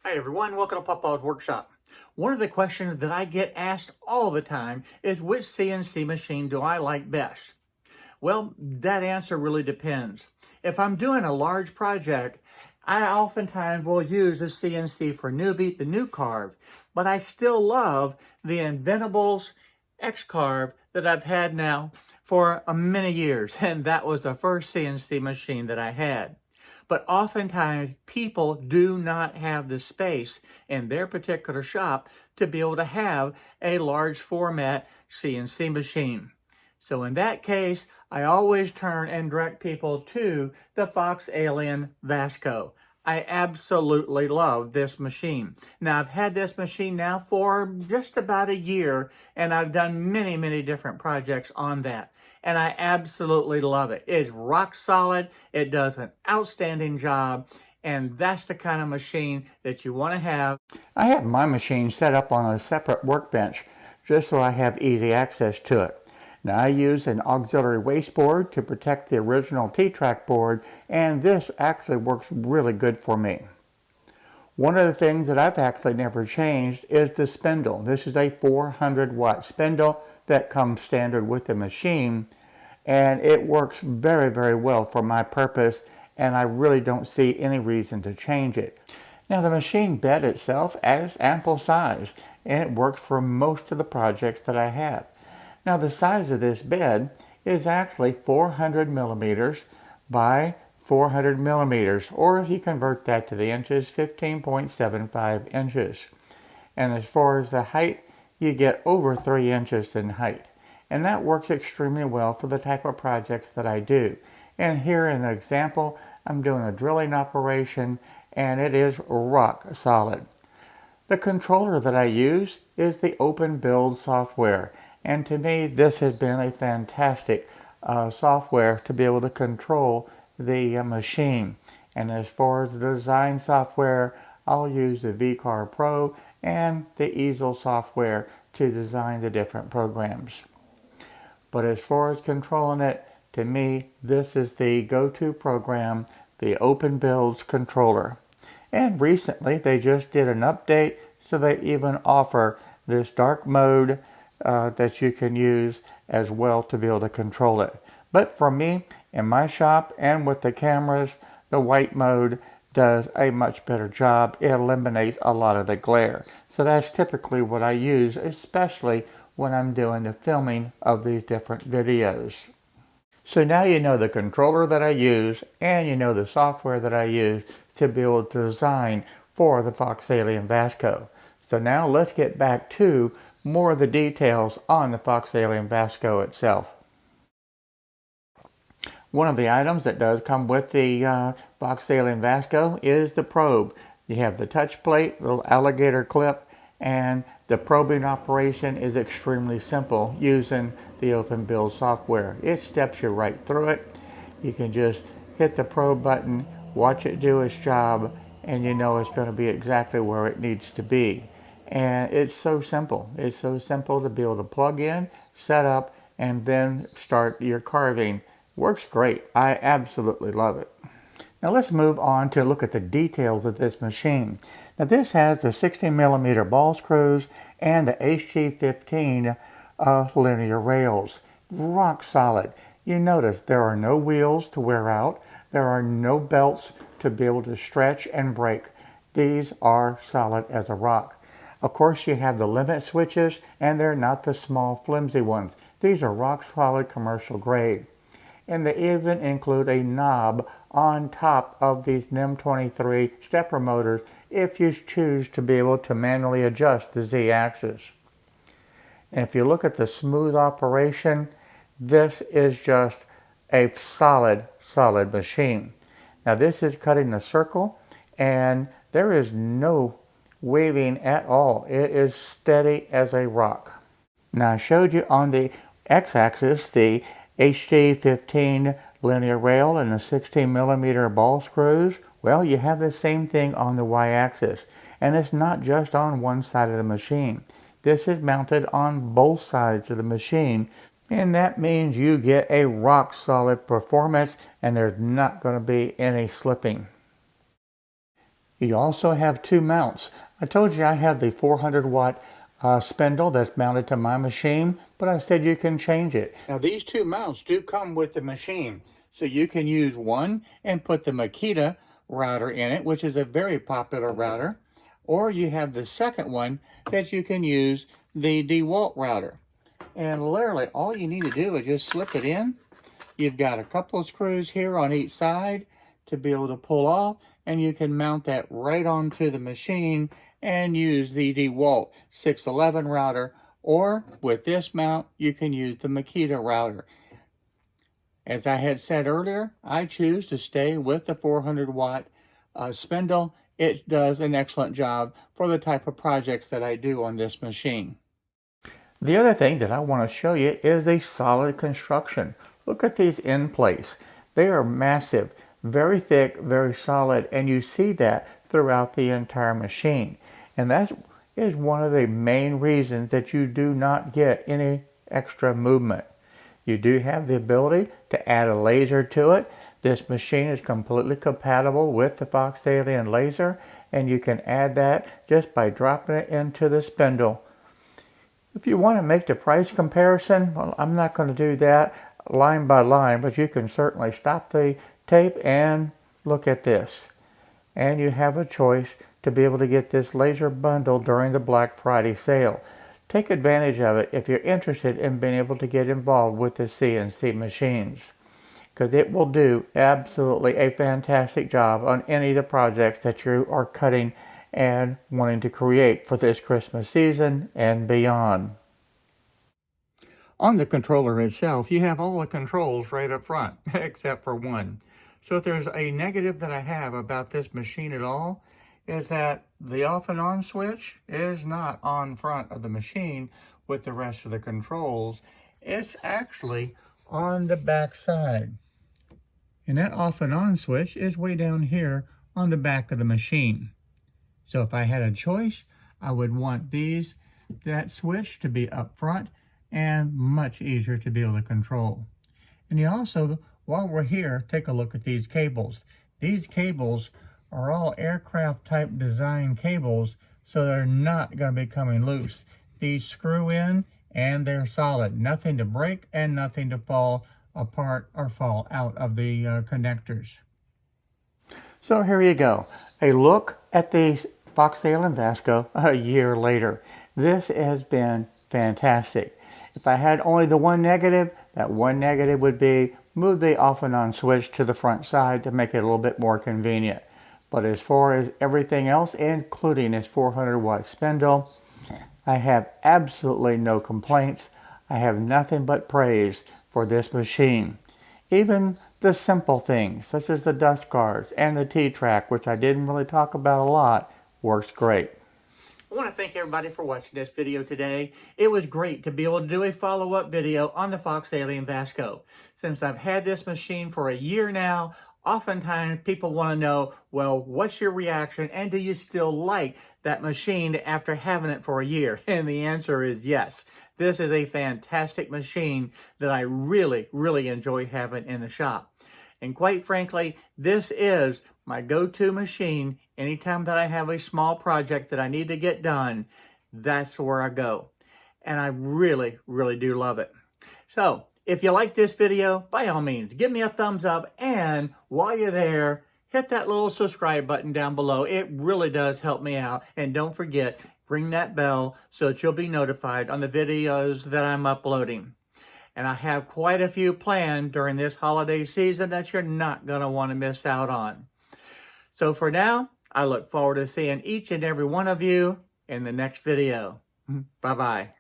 Hi everyone, welcome to Papa's Workshop. One of the questions that I get asked all the time is which CNC machine do I like best? Well, that answer really depends. If I'm doing a large project, I oftentimes will use a CNC for newbie, the new carve, but I still love the Inventables X carve that I've had now for many years, and that was the first CNC machine that I had. But oftentimes people do not have the space in their particular shop to be able to have a large format CNC machine. So in that case, I always turn and direct people to the FoxAlien Vasto. I absolutely love this machine. Now, I've had this machine now for just about a year, and I've done many different projects on that. And I absolutely love it. It's rock solid. It does an outstanding job. And that's the kind of machine that you want to have. I have my machine set up on a separate workbench just so I have easy access to it. Now I use an auxiliary waste board to protect the original T-track board, and this actually works really good for me. One of the things that I've actually never changed is the spindle. This is a 400 watt spindle that comes standard with the machine, and it works very well for my purpose, and I really don't see any reason to change it. Now the machine bed itself has ample size, and it works for most of the projects that I have. Now the size of this bed is actually 400 millimeters by 400 millimeters, or if you convert that to the inches, 15.75 inches. And as far as the height, you get over 3 inches in height. And that works extremely well for the type of projects that I do. And here in an example, I'm doing a drilling operation, and it is rock solid. The controller that I use is the Open Build software. And to me, this has been a fantastic software to be able to control the machine. And as far as the design software, I'll use the VCar Pro and the Easel software to design the different programs. But as far as controlling it, to me, this is the go-to program, the Open Builds controller. And recently, they just did an update, so they even offer this dark mode that you can use as well to be able to control it. But for me, in my shop and with the cameras, the white mode does a much better job. It eliminates a lot of the glare. So that's typically what I use, especially when I'm doing the filming of these different videos. So now you know the controller that I use, and you know the software that I use to be able to design for the FoxAlien Vasto. So now let's get back to more of the details on the FoxAlien Vasto itself. One of the items that does come with the FoxAlien Vasto is the probe. You have the touch plate, little alligator clip, and the probing operation is extremely simple using the Open Build software. It steps you right through it. You can just hit the probe button, watch it do its job, and you know it's going to be exactly where it needs to be. And it's so simple. It's so simple to be able to plug in, set up, and then start your carving. Works great. I absolutely love it. Now let's move on to look at the details of this machine. Now this has the 60mm ball screws and the HG15 linear rails. Rock solid. You notice there are no wheels to wear out. There are no belts to be able to stretch and break. These are solid as a rock. Of course, you have the limit switches, and they're not the small flimsy ones. These are rock solid commercial grade. And they even include a knob on top of these NEM23 stepper motors if you choose to be able to manually adjust the Z-axis. And if you look at the smooth operation, this is just a solid machine. Now this is cutting a circle, and there is no waving at all. It is steady as a rock. Now I showed you on the X-axis the HG15 linear rail and the 16mm ball screws. Well, you have the same thing on the Y-axis, and it's not just on one side of the machine. This is mounted on both sides of the machine, and that means you get a rock solid performance, and there's not going to be any slipping. You also have two mounts. I told you I have the 400 watt spindle that's mounted to my machine, but I said you can change it. Now these two mounts do come with the machine, so you can use one and put the Makita router in it, which is a very popular router, or you have the second one that you can use the DeWalt router. And literally all you need to do is just slip it in. You've got a couple of screws here on each side to be able to pull off, and you can mount that right onto the machine and use the DeWalt 611 router, or with this mount you can use the Makita router. As I had said earlier, I choose to stay with the 400 watt spindle. It does an excellent job for the type of projects that I do on this machine. The other thing that I want to show you is a solid construction. Look at these end plates. They are massive, very thick, very solid, and you see that throughout the entire machine. And that is one of the main reasons that you do not get any extra movement. You do have the ability to add a laser to it. This machine is completely compatible with the FoxAlien laser, and you can add that just by dropping it into the spindle. If you want to make the price comparison, well, I'm not going to do that line by line, but you can certainly stop the tape and look at this. And you have a choice to be able to get this laser bundle during the Black Friday sale. Take advantage of it if you're interested in being able to get involved with the CNC machines, because it will do absolutely a fantastic job on any of the projects that you are cutting and wanting to create for this Christmas season and beyond. On the controller itself, you have all the controls right up front, except for one. So if there's a negative that I have about this machine at all, is that the off and on switch is not on front of the machine with the rest of the controls. It's actually on the back side. And that off and on switch is way down here on the back of the machine. So if I had a choice, I would want that switch to be up front and much easier to be able to control. And you also, while we're here, take a look at these cables. These cables are all aircraft type design cables, so they're not going to be coming loose. These screw in and they're solid. Nothing to break and nothing to fall apart or fall out of the connectors. So here you go. A look at the FoxAlien Vasto a year later. This has been fantastic. If I had only the one negative, that one negative would be move the off and on switch to the front side to make it a little bit more convenient. But as far as everything else, including this 400 watt spindle, I have absolutely no complaints. I have nothing but praise for this machine. Even the simple things, such as the dust guards and the T-track, which I didn't really talk about a lot, works great. I want to thank everybody for watching this video today. It was great to be able to do a follow-up video on the FoxAlien Vasto. Since I've had this machine for a year now, oftentimes people want to know, well, what's your reaction and do you still like that machine after having it for a year? And the answer is yes. This is a fantastic machine that I really, really enjoy having in the shop. And quite frankly, this is my go-to machine. Anytime that I have a small project that I need to get done, that's where I go. And I really, really do love it. So, if you like this video, by all means, give me a thumbs up. And while you're there, hit that little subscribe button down below. It really does help me out. And don't forget, ring that bell so that you'll be notified on the videos that I'm uploading. And I have quite a few planned during this holiday season that you're not going to want to miss out on. So for now, I look forward to seeing each and every one of you in the next video. Bye-bye.